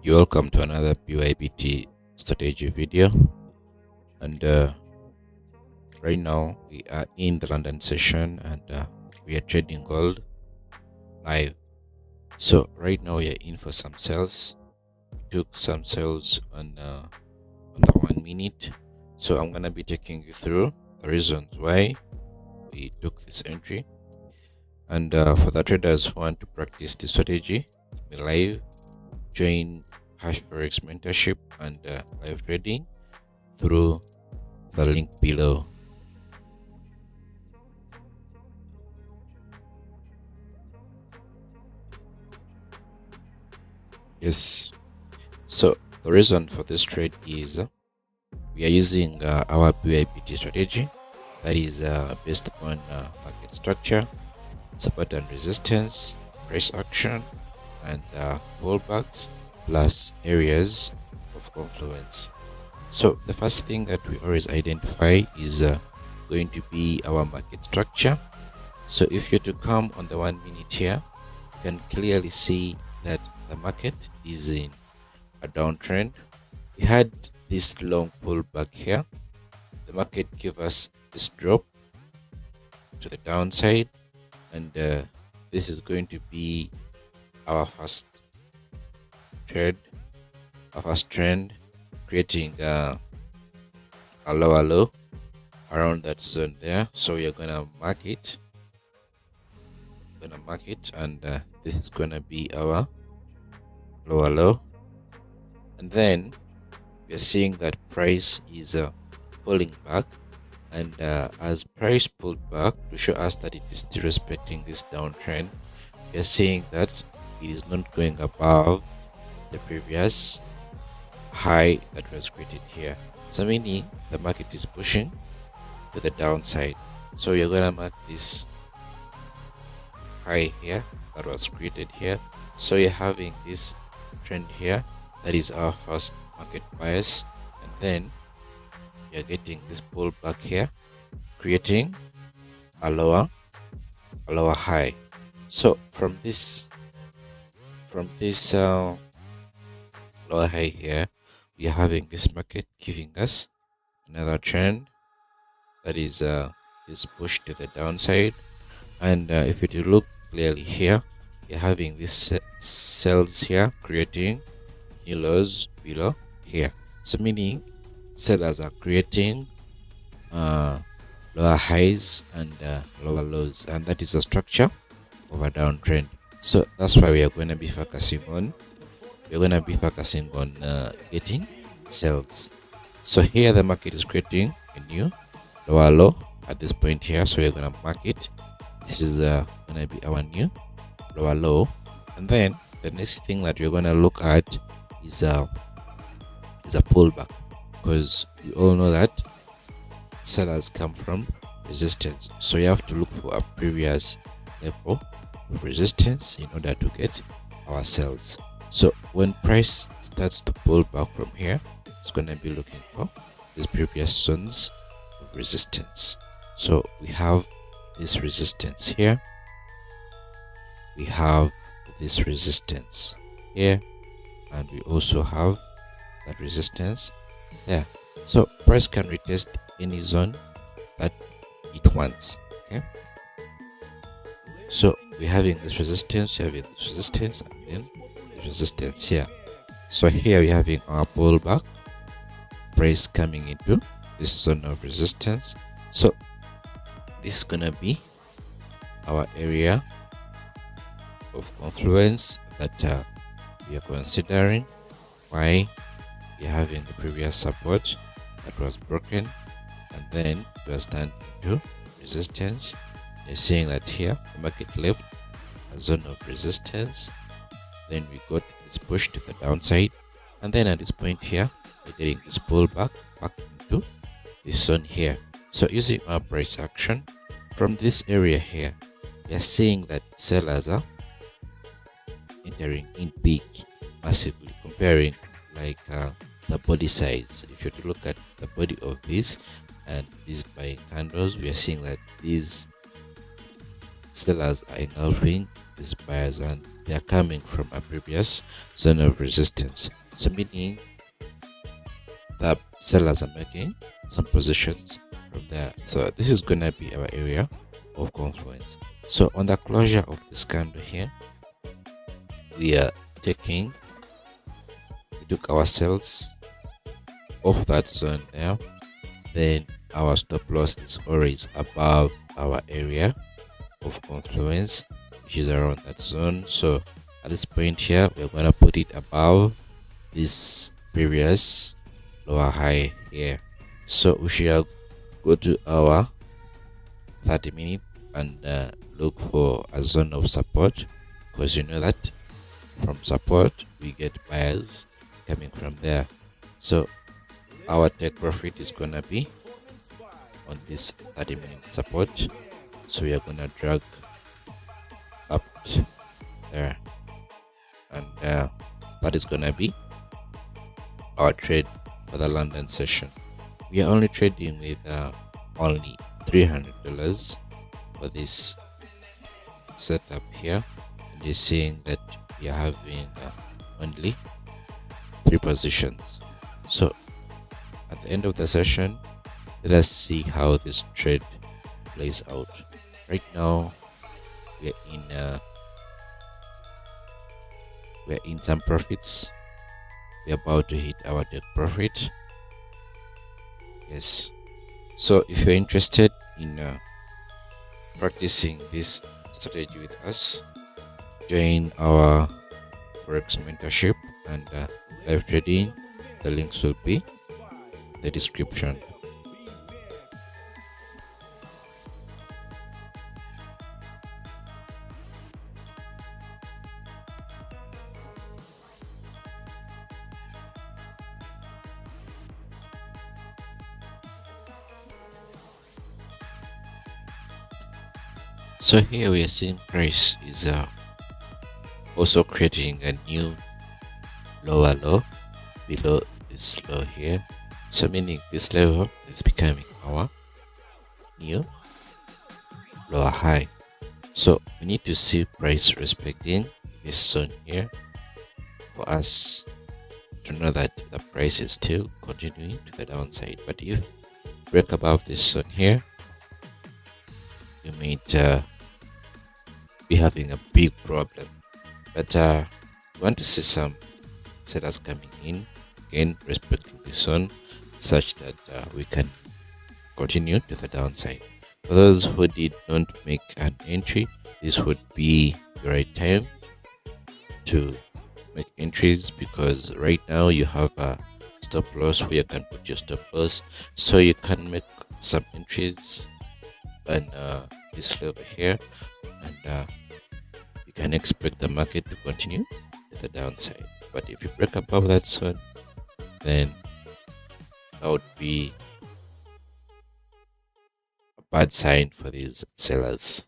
You're welcome to another BYBT strategy video, and right now we are in the London session, and we are trading gold live. So right now we are in for some sales. We took some sales on the 1 minute, so I'm gonna be taking you through the reasons why we took this entry, and for the traders who want to practice the strategy, be live, join Forex mentorship and live trading through the link below. Yes, so the reason for this trade is we are using our BYBT strategy that is based on market structure, support and resistance, price action, and pullbacks plus areas of confluence. So the first thing that we always identify is going to be our market structure. So if you're to come on the 1 minute here, you can clearly see that the market is in a downtrend. We had this long pullback here. The market gave us this drop to the downside, and this is going to be our first trend, creating a lower low around that zone there. So you're gonna mark it, and this is gonna be our lower low, and then we're seeing that price is pulling back, and as price pulled back to show us that it is still respecting this downtrend, we're seeing that it is not going above the previous high that was created here. So meaning the market is pushing to the downside. So you're gonna mark this high here that was created here. So you're having this trend here, that is our first market bias, and then you're getting this pullback here, creating a lower high. So from this lower high here, we are having this market giving us another trend, that is this push to the downside. And if you look clearly here, you're having this cells here creating new lows below here. So meaning sellers are creating lower highs and lower lows, and that is a structure of a downtrend. So that's why we are going to be focusing on getting sales. So here the market is creating a new lower low at this point here, so we're going to mark it. This is going to be our new lower low, and then the next thing that we're going to look at is a pullback, because we all know that sellers come from resistance, so you have to look for a previous level of resistance in order to get our sales. So when price starts to pull back from here, it's going to be looking for these previous zones of resistance. So we have this resistance here, we have this resistance here, and we also have that resistance there. So price can retest any zone that it wants. Okay, so we're having this resistance, and then the resistance here. So here we're having our pullback, price coming into this zone of resistance. So this is gonna be our area of confluence that we are considering, why we are having the previous support that was broken, and then we are standing into resistance. They're saying that here the market left a zone of resistance, then we got this push to the downside, and then at this point here we're getting this pullback back into this zone here. So using our price action from this area here, we are seeing that sellers are entering in big, massively, comparing like the body size. If you look at the body of this and these buying candles, we are seeing that these sellers are engulfing these buyers, and they are coming from a previous zone of resistance. So meaning the sellers are making some positions from there. So this is gonna be our area of confluence. So on the closure of this candle here, we took our sales off that zone there. Then our stop loss is always above our area of confluence, which is around that zone. So at this point here, we're gonna put it above this previous lower high here. So we should go to our 30-minute and look for a zone of support, because you know that from support we get buyers coming from there. So our take profit is gonna be on this 30-minute support. So we are gonna drag up there, and that is gonna be our trade for the London session. We are only trading with only $300 for this setup here, and you're seeing that we are having only 3 positions. So at the end of the session, let us see how this trade plays out. Right now we're in some profits. We're about to hit our take profit. Yes, so if you're interested in practicing this strategy with us, join our forex mentorship and live trading. The links will be in the description. So here we are seeing price is also creating a new lower low below this low here. So meaning this level is becoming our new lower high. So we need to see price respecting this zone here for us to know that the price is still continuing to the downside. But if break above this zone here, you might be having a big problem. But we want to see some sellers coming in again, respecting this zone, such that we can continue to the downside. For those who did not make an entry, this would be the right time to make entries, because right now you have a stop loss where you can put your stop loss, so you can make some entries on this level here, and you can expect the market to continue to the downside. But if you break above that zone, then that would be a bad sign for these sellers.